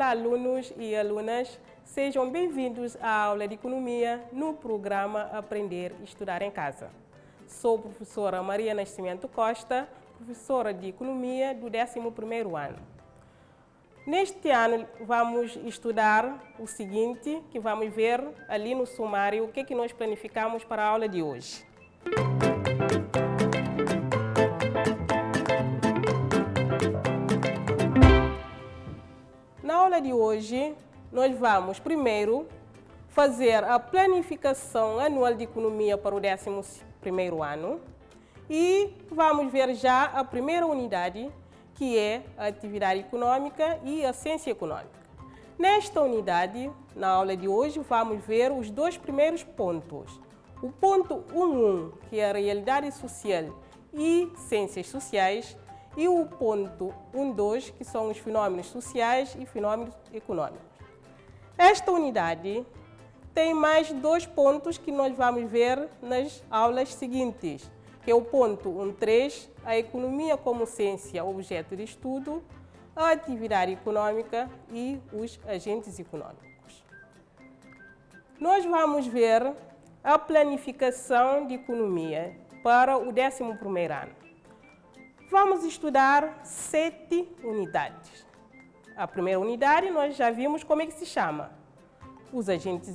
Olá, alunos e alunas, sejam bem-vindos à aula de Economia no programa Aprender e Estudar em Casa. Sou a professora Maria Nascimento Costa, professora de Economia do 11º ano. Neste ano vamos estudar o seguinte, que vamos ver ali no sumário o que é que nós planificamos para a aula de hoje. Na aula de hoje, nós vamos primeiro fazer a planificação anual de economia para o 11º ano e vamos ver já a primeira unidade, que é a atividade econômica e a ciência econômica. Nesta unidade, na aula de hoje, vamos ver os dois primeiros pontos. O ponto 1.1, que é a realidade social e ciências sociais, e o ponto 1.2, que são os fenômenos sociais e fenômenos econômicos. Esta unidade tem mais dois pontos que nós vamos ver nas aulas seguintes, que é o ponto 1.3, a economia como ciência objeto de estudo, a atividade econômica e os agentes econômicos. Nós vamos ver a planificação de economia para o 11º ano. Vamos estudar 7 unidades. A primeira unidade nós já vimos como é que se chama. Os agentes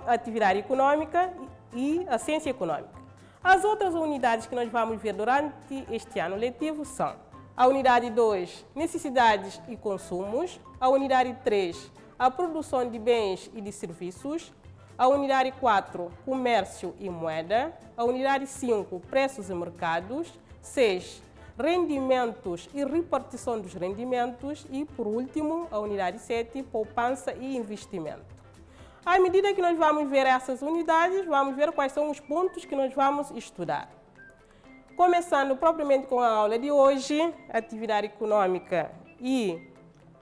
a atividade econômica e a ciência econômica. As outras unidades que nós vamos ver durante este ano letivo são a unidade 2, necessidades e consumos, a unidade 3, a produção de bens e de serviços, a unidade 4, comércio e moeda, a unidade 5, preços e mercados, 6, rendimentos e repartição dos rendimentos e, por último, a unidade 7, poupança e investimento. À medida que nós vamos ver essas unidades, vamos ver quais são os pontos que nós vamos estudar. Começando propriamente com a aula de hoje, atividade econômica e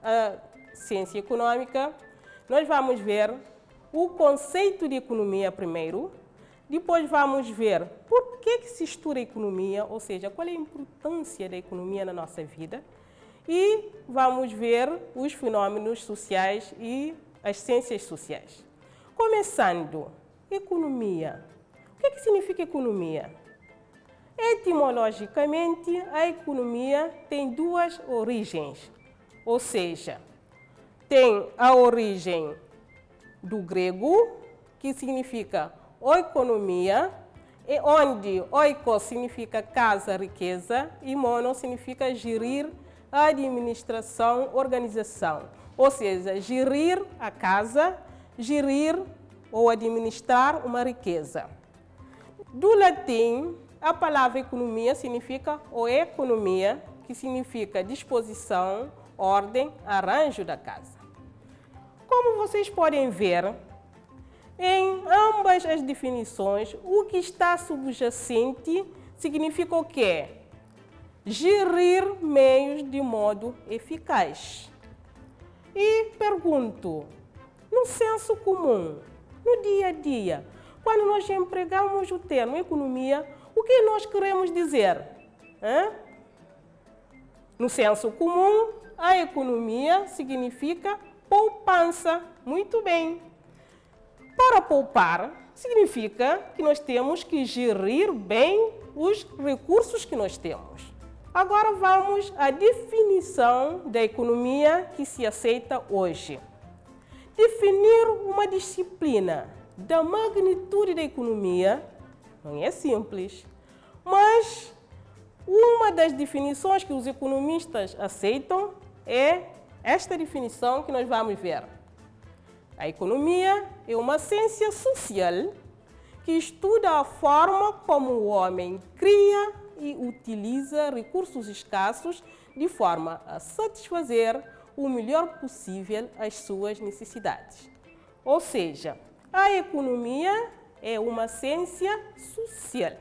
a ciência econômica, nós vamos ver o conceito de economia primeiro. Depois vamos ver por que se estuda a economia, ou seja, qual é a importância da economia na nossa vida. E vamos ver os fenômenos sociais e as ciências sociais. Começando, economia. O que significa economia? Etimologicamente, a economia tem duas origens, ou seja, tem a origem do grego, que significa oikonomia, onde oiko significa casa, riqueza, e mono significa gerir, administração, organização. Ou seja, gerir a casa, gerir ou administrar uma riqueza. Do latim, a palavra economia significa economia, que significa disposição, ordem, arranjo da casa. Como vocês podem ver, em ambas as definições, o que está subjacente significa o quê? Gerir meios de modo eficaz. E pergunto, no senso comum, no dia a dia, quando nós empregamos o termo economia, o que nós queremos dizer? No senso comum, a economia significa poupança. Muito bem. Para poupar, significa que nós temos que gerir bem os recursos que nós temos. Agora vamos à definição da economia que se aceita hoje. Definir uma disciplina da magnitude da economia não é simples, mas uma das definições que os economistas aceitam é esta definição que nós vamos ver. A economia é uma ciência social que estuda a forma como o homem cria e utiliza recursos escassos de forma a satisfazer o melhor possível as suas necessidades. Ou seja, a economia é uma ciência social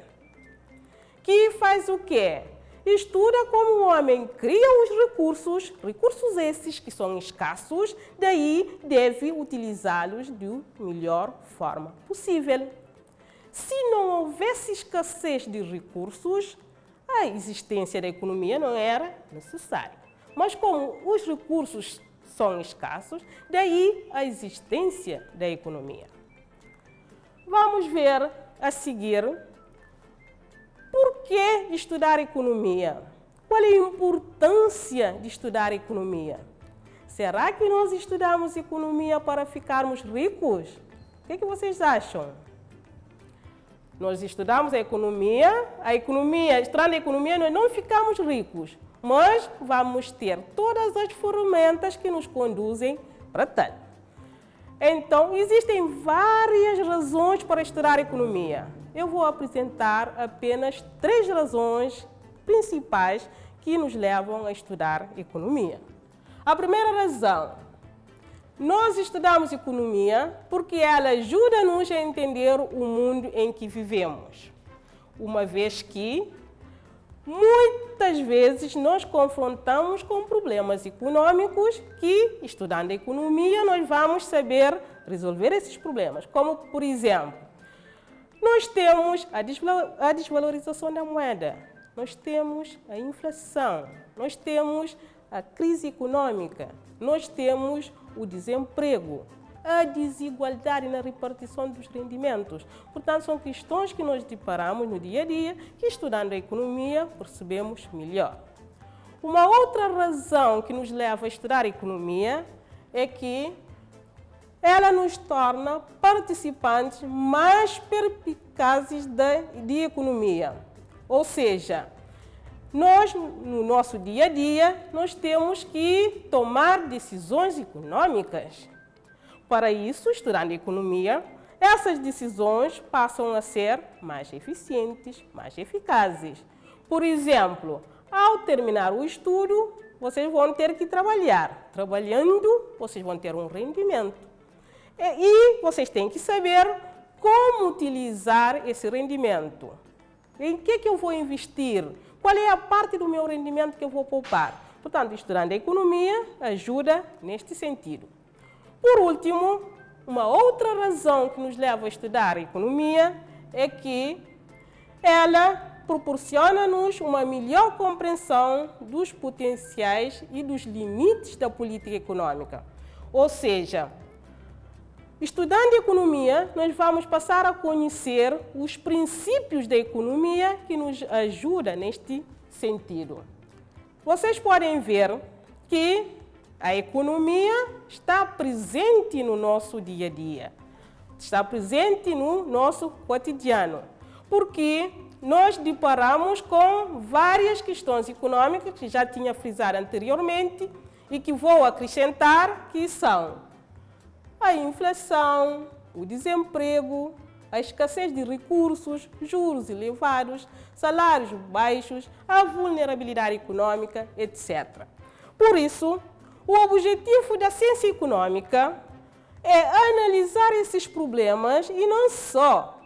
que faz o quê? Estuda como o homem cria os recursos esses que são escassos, daí deve utilizá-los de melhor forma possível. Se não houvesse escassez de recursos, a existência da economia não era necessária. Mas como os recursos são escassos, daí a existência da economia. Vamos ver a seguir por que estudar economia. Qual é a importância de estudar economia? Será que nós estudamos economia para ficarmos ricos? O que vocês acham? Nós estudamos a economia, estudando a economia, nós não ficamos ricos, mas vamos ter todas as ferramentas que nos conduzem para tal. Então, existem várias razões para estudar economia. Eu vou apresentar apenas 3 razões principais que nos levam a estudar economia. A primeira razão, nós estudamos economia porque ela ajuda-nos a entender o mundo em que vivemos, uma vez que muitas vezes nós confrontamos com problemas econômicos que, estudando economia, nós vamos saber resolver esses problemas, como, por exemplo, nós temos a desvalorização da moeda, nós temos a inflação, nós temos a crise econômica, nós temos o desemprego, a desigualdade na repartição dos rendimentos. Portanto, são questões que nós deparamos no dia a dia, que estudando a economia percebemos melhor. Uma outra razão que nos leva a estudar a economia é que ela nos torna participantes mais perspicazes de economia. Ou seja, nós, no nosso dia a dia, nós temos que tomar decisões econômicas. Para isso, estudando economia, essas decisões passam a ser mais eficientes, mais eficazes. Por exemplo, ao terminar o estudo, vocês vão ter que trabalhar. Trabalhando, vocês vão ter um rendimento. E vocês têm que saber como utilizar esse rendimento. Em que eu vou investir? Qual é a parte do meu rendimento que eu vou poupar? Portanto, estudando a economia ajuda neste sentido. Por último, uma outra razão que nos leva a estudar a economia é que ela proporciona-nos uma melhor compreensão dos potenciais e dos limites da política econômica. Ou seja, estudando economia, nós vamos passar a conhecer os princípios da economia que nos ajudam neste sentido. Vocês podem ver que a economia está presente no nosso dia a dia, está presente no nosso cotidiano, porque nós deparamos com várias questões econômicas que já tinha frisado anteriormente e que vou acrescentar, que são a inflação, o desemprego, a escassez de recursos, juros elevados, salários baixos, a vulnerabilidade econômica, etc. Por isso, o objetivo da ciência econômica é analisar esses problemas e não só,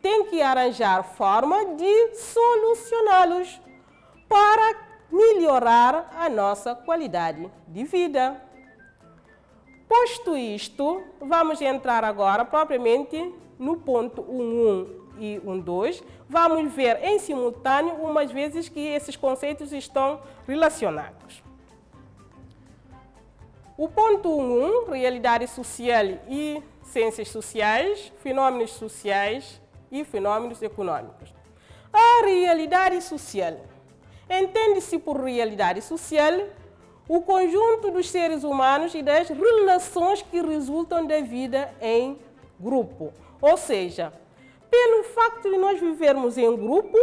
tem que arranjar forma de solucioná-los para melhorar a nossa qualidade de vida. Posto isto, vamos entrar agora propriamente no ponto 1.1 e 1.2. Vamos ver em simultâneo umas vezes que esses conceitos estão relacionados. O ponto 1.1, realidade social e ciências sociais, fenômenos sociais e fenômenos econômicos. A realidade social. Entende-se por realidade social o conjunto dos seres humanos e das relações que resultam da vida em grupo. Ou seja, pelo facto de nós vivermos em grupo,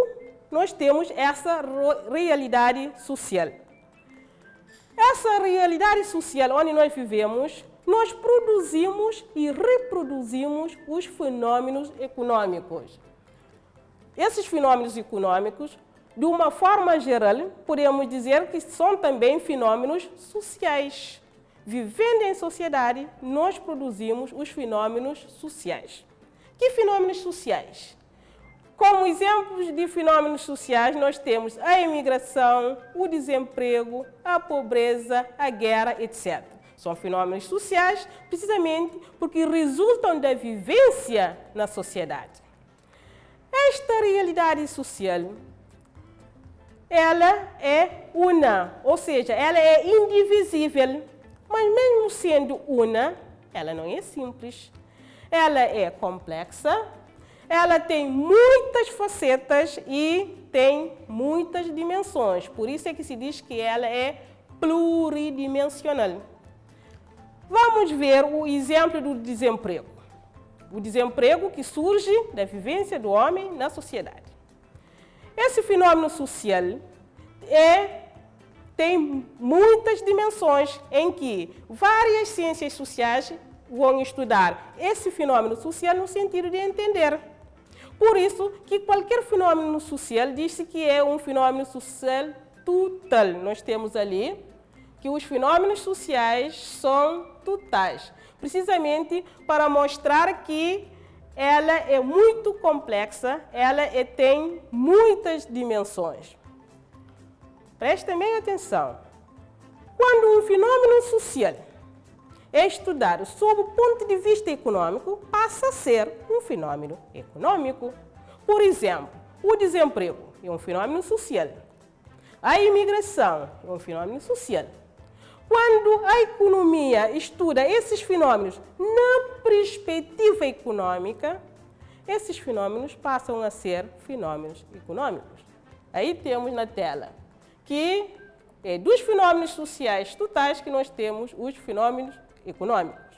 nós temos essa realidade social. Essa realidade social onde nós vivemos, nós produzimos e reproduzimos os fenômenos econômicos. Esses fenômenos econômicos, de uma forma geral, podemos dizer que são também fenômenos sociais. Vivendo em sociedade, nós produzimos os fenômenos sociais. Que fenômenos sociais? Como exemplos de fenômenos sociais, nós temos a imigração, o desemprego, a pobreza, a guerra, etc. São fenômenos sociais precisamente porque resultam da vivência na sociedade. Esta realidade social, ela é una, ou seja, ela é indivisível. Mas mesmo sendo una, ela não é simples. Ela é complexa, ela tem muitas facetas e tem muitas dimensões. Por isso é que se diz que ela é pluridimensional. Vamos ver o exemplo do desemprego. O desemprego que surge da vivência do homem na sociedade. Esse fenômeno social tem muitas dimensões em que várias ciências sociais vão estudar esse fenômeno social no sentido de entender. Por isso que qualquer fenômeno social diz-se que é um fenômeno social total. Nós temos ali que os fenômenos sociais são totais, precisamente para mostrar que ela é muito complexa, ela tem muitas dimensões. Prestem bem atenção. Quando um fenômeno social é estudado sob o ponto de vista econômico, passa a ser um fenômeno econômico. Por exemplo, o desemprego é um fenômeno social. A imigração é um fenômeno social. Quando a economia estuda esses fenômenos na perspectiva econômica, esses fenômenos passam a ser fenômenos econômicos. Aí temos na tela que é dos fenômenos sociais totais que nós temos os fenômenos econômicos.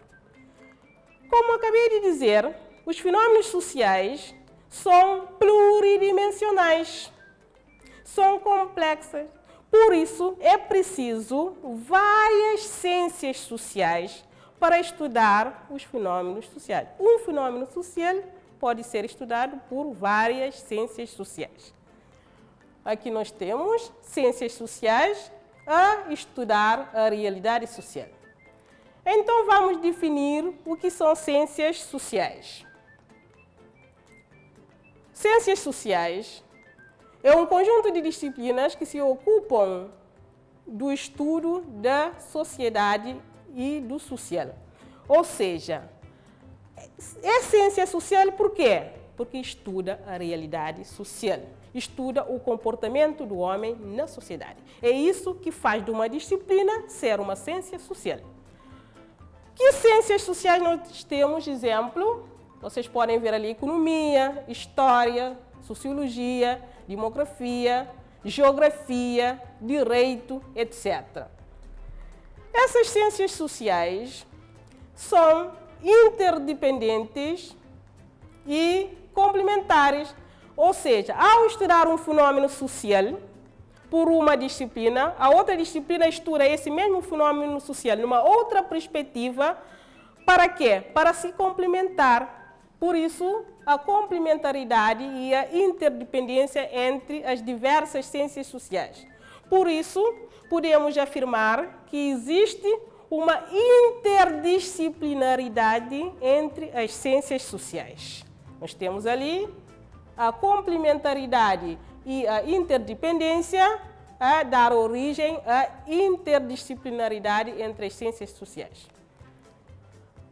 Como acabei de dizer, os fenômenos sociais são pluridimensionais, são complexos. Por isso, é preciso várias ciências sociais para estudar os fenômenos sociais. Um fenômeno social pode ser estudado por várias ciências sociais. Aqui nós temos ciências sociais a estudar a realidade social. Então, vamos definir o que são ciências sociais. Ciências sociais é um conjunto de disciplinas que se ocupam do estudo da sociedade e do social. Ou seja, é ciência social por quê? Porque estuda a realidade social, estuda o comportamento do homem na sociedade. É isso que faz de uma disciplina ser uma ciência social. Que ciências sociais nós temos? Exemplo, vocês podem ver ali economia, história, sociologia, demografia, geografia, direito, etc. Essas ciências sociais são interdependentes e complementares, ou seja, ao estudar um fenômeno social por uma disciplina, a outra disciplina estuda esse mesmo fenômeno social numa outra perspectiva. Para quê? Para se complementar. Por isso, a complementaridade e a interdependência entre as diversas ciências sociais. Por isso, podemos afirmar que existe uma interdisciplinaridade entre as ciências sociais. Nós temos ali a complementaridade e a interdependência a dar origem à interdisciplinaridade entre as ciências sociais.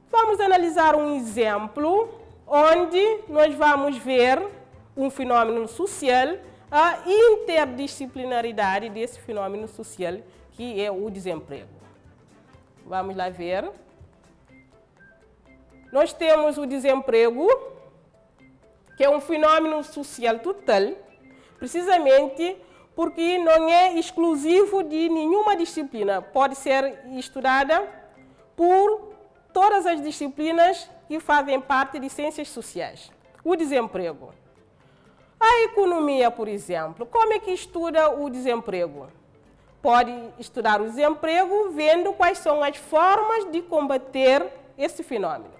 Vamos analisar um exemplo onde nós vamos ver um fenômeno social, a interdisciplinaridade desse fenômeno social, que é o desemprego. Vamos lá ver. Nós temos o desemprego, que é um fenômeno social total, precisamente porque não é exclusivo de nenhuma disciplina. Pode ser estudada por todas as disciplinas que fazem parte de ciências sociais. O desemprego. A economia, por exemplo, como é que estuda o desemprego? Pode estudar o desemprego vendo quais são as formas de combater esse fenômeno.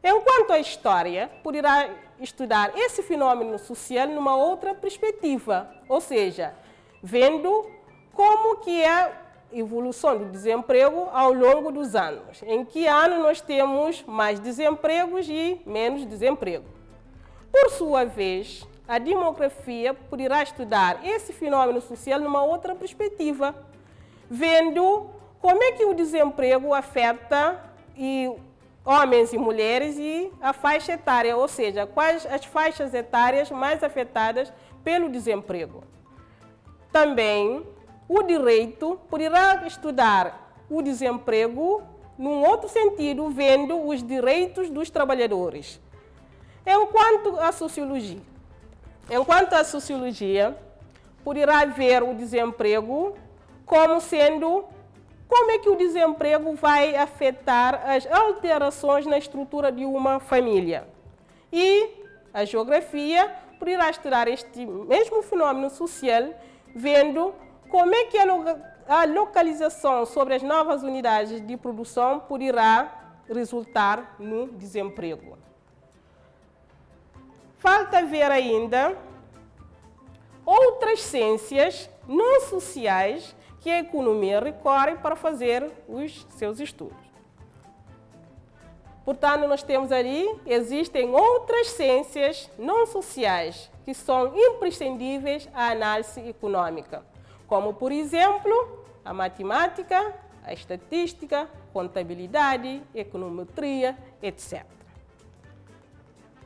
Enquanto a história poderá estudar esse fenômeno social numa outra perspectiva, ou seja, vendo como que é a evolução do desemprego ao longo dos anos. Em que ano nós temos mais desempregos e menos desemprego. Por sua vez, a demografia poderá estudar esse fenômeno social numa outra perspectiva, vendo como é que o desemprego afeta homens e mulheres e a faixa etária, ou seja, quais as faixas etárias mais afetadas pelo desemprego. Também, o direito poderá estudar o desemprego num outro sentido, vendo os direitos dos trabalhadores. Enquanto a sociologia poderá ver o desemprego como sendo como é que o desemprego vai afetar as alterações na estrutura de uma família. E a geografia poderá estudar este mesmo fenômeno social, vendo como é que a localização sobre as novas unidades de produção poderá resultar no desemprego. Falta ver ainda outras ciências não sociais que a economia recorre para fazer os seus estudos. Portanto, nós temos ali, existem outras ciências não sociais que são imprescindíveis à análise econômica, como, por exemplo, a matemática, a estatística, contabilidade, econometria, etc.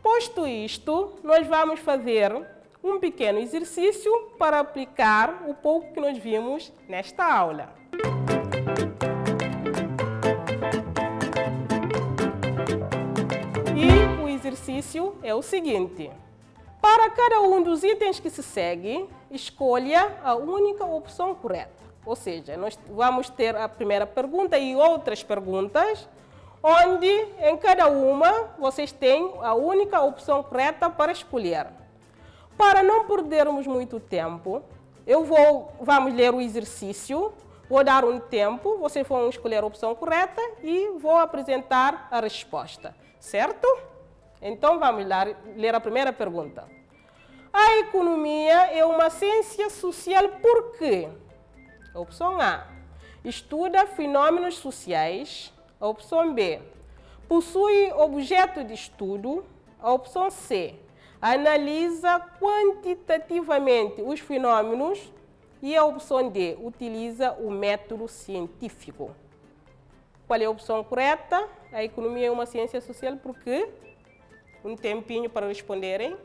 Posto isto, nós vamos fazer um pequeno exercício para aplicar o pouco que nós vimos nesta aula. E o exercício é o seguinte: para cada um dos itens que se segue, escolha a única opção correta. Ou seja, nós vamos ter a primeira pergunta e outras perguntas, onde em cada uma vocês têm a única opção correta para escolher. Para não perdermos muito tempo, vamos ler o exercício, vou dar um tempo, vocês vão escolher a opção correta e vou apresentar a resposta, certo? Então vamos lá ler a primeira pergunta. A economia é uma ciência social por quê? A opção A, estuda fenômenos sociais. A opção B, possui objeto de estudo. A opção C, analisa quantitativamente os fenômenos. E a opção D, utiliza o método científico. Qual é a opção correta? A economia é uma ciência social por quê? Um tempinho para responderem.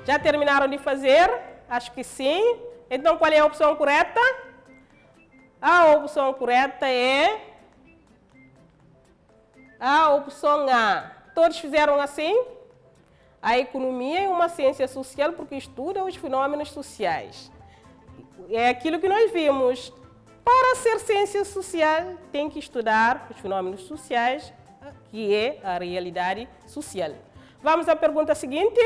Já terminaram de fazer? Acho que sim. Então, qual é a opção correta? A opção correta é a opção A. Todos fizeram assim? A economia é uma ciência social porque estuda os fenômenos sociais. É aquilo que nós vimos. Para ser ciência social, tem que estudar os fenômenos sociais, que é a realidade social. Vamos à pergunta seguinte?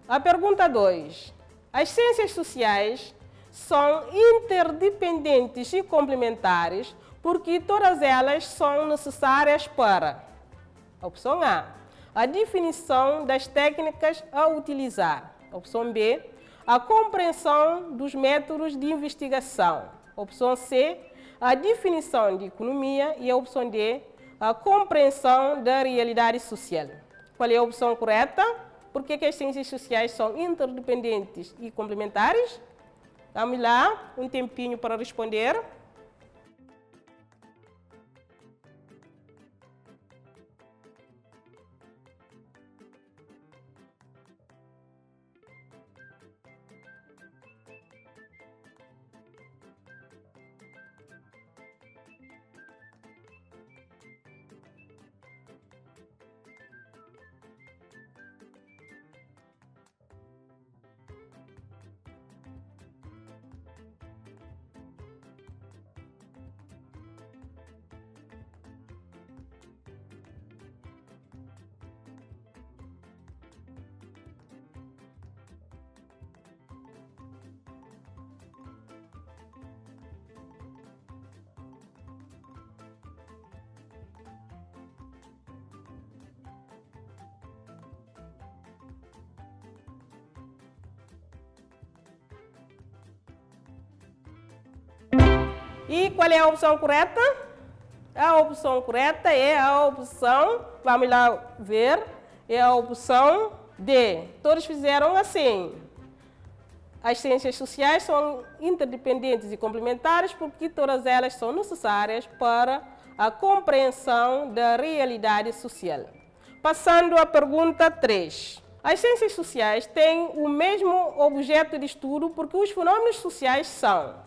A pergunta 2. As ciências sociais são interdependentes e complementares porque todas elas são necessárias para a opção A definição das técnicas a utilizar. A opção B, a compreensão dos métodos de investigação. A opção C, a definição de economia. E a opção D, a compreensão da realidade social. Qual é a opção correta? Por que as ciências sociais são interdependentes e complementares? Vamos lá, um tempinho para responder. E qual é a opção correta? A opção correta é a opção, vamos lá ver, é a opção D. Todos fizeram assim. As ciências sociais são interdependentes e complementares porque todas elas são necessárias para a compreensão da realidade social. Passando à pergunta 3. As ciências sociais têm o mesmo objeto de estudo porque os fenômenos sociais são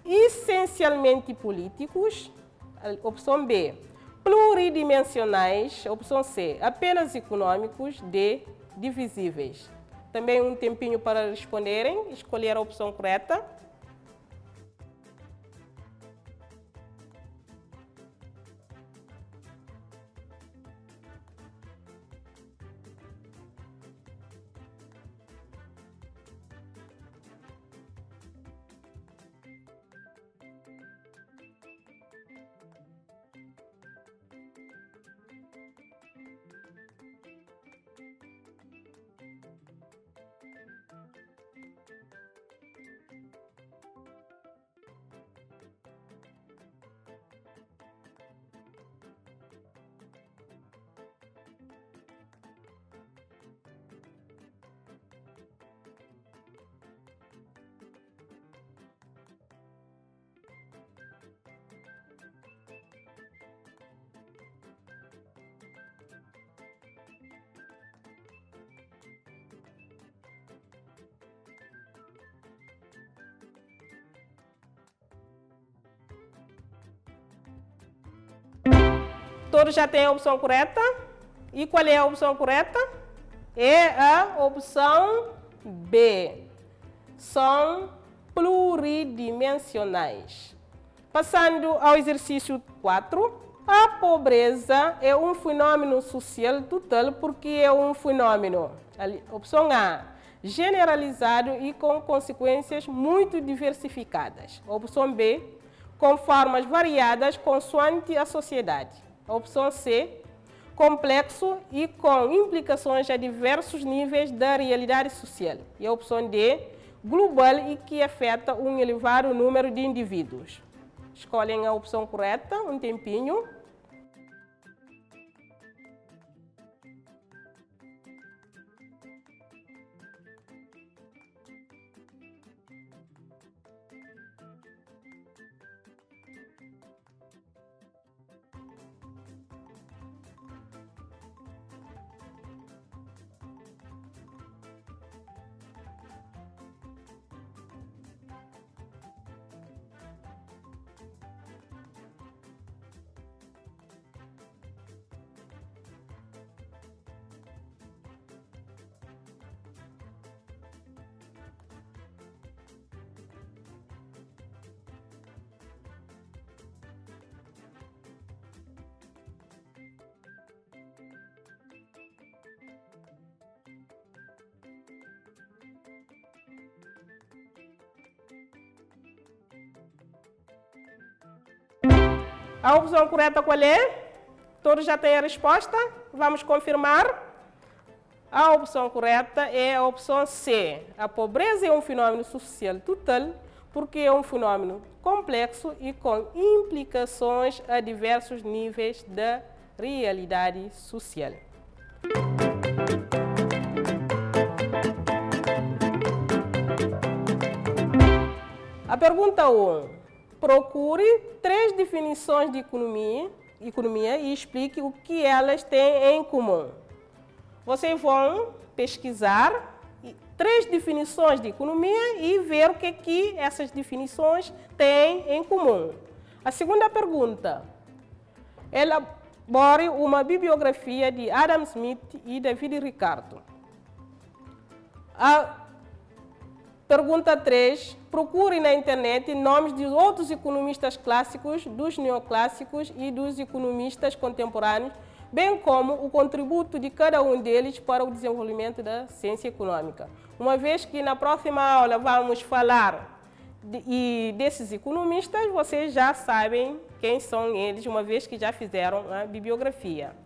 essencialmente políticos, opção B, pluridimensionais, opção C, apenas econômicos, D, divisíveis. Também um tempinho para responderem, escolher a opção correta. Todos já têm a opção correta? E qual é a opção correta? É a opção B. São pluridimensionais. Passando ao exercício 4. A pobreza é um fenômeno social total porque é um fenômeno, opção A, generalizado e com consequências muito diversificadas. Opção B, com formas variadas consoante a sociedade. Opção C, complexo e com implicações a diversos níveis da realidade social. E a opção D, global e que afeta um elevado número de indivíduos. Escolhem a opção correta, um tempinho. A opção correta qual é? Todos já têm a resposta? Vamos confirmar. A opção correta é a opção C. A pobreza é um fenômeno social total porque é um fenômeno complexo e com implicações a diversos níveis da realidade social. A pergunta 1. Procure 3 definições de economia e explique o que elas têm em comum. Vocês vão pesquisar 3 definições de economia e ver o que essas definições têm em comum. A segunda pergunta. Elabore uma bibliografia de Adam Smith e David Ricardo. A pergunta 3. Procure na internet nomes de outros economistas clássicos, dos neoclássicos e dos economistas contemporâneos, bem como o contributo de cada um deles para o desenvolvimento da ciência econômica. Uma vez que na próxima aula vamos falar desses economistas, vocês já sabem quem são eles, uma vez que já fizeram a bibliografia.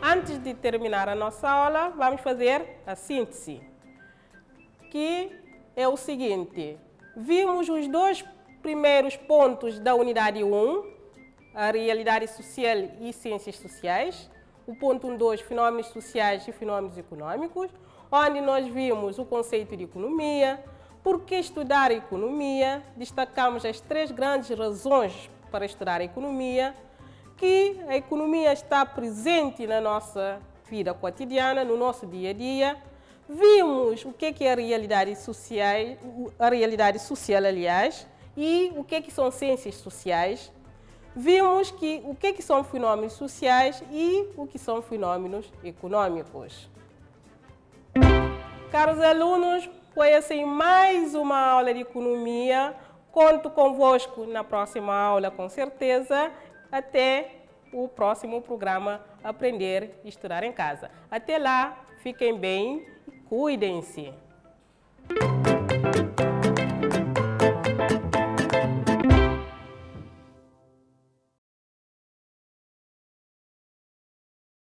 Antes de terminar a nossa aula, vamos fazer a síntese, que é o seguinte. Vimos os 2 primeiros pontos da unidade 1, a realidade social e ciências sociais. O ponto 1.2, fenômenos sociais e fenômenos econômicos, onde nós vimos o conceito de economia, por que estudar a economia, destacamos as 3 grandes razões para estudar a economia, que a economia está presente na nossa vida cotidiana, no nosso dia a dia. Vimos o que é a realidade social, aliás, e o que são ciências sociais. Vimos o que são fenômenos sociais e o que são fenômenos econômicos. Caros alunos, foi assim mais uma aula de economia. Conto convosco na próxima aula, com certeza. Até o próximo programa Aprender e Estudar em Casa. Até lá, fiquem bem e cuidem-se.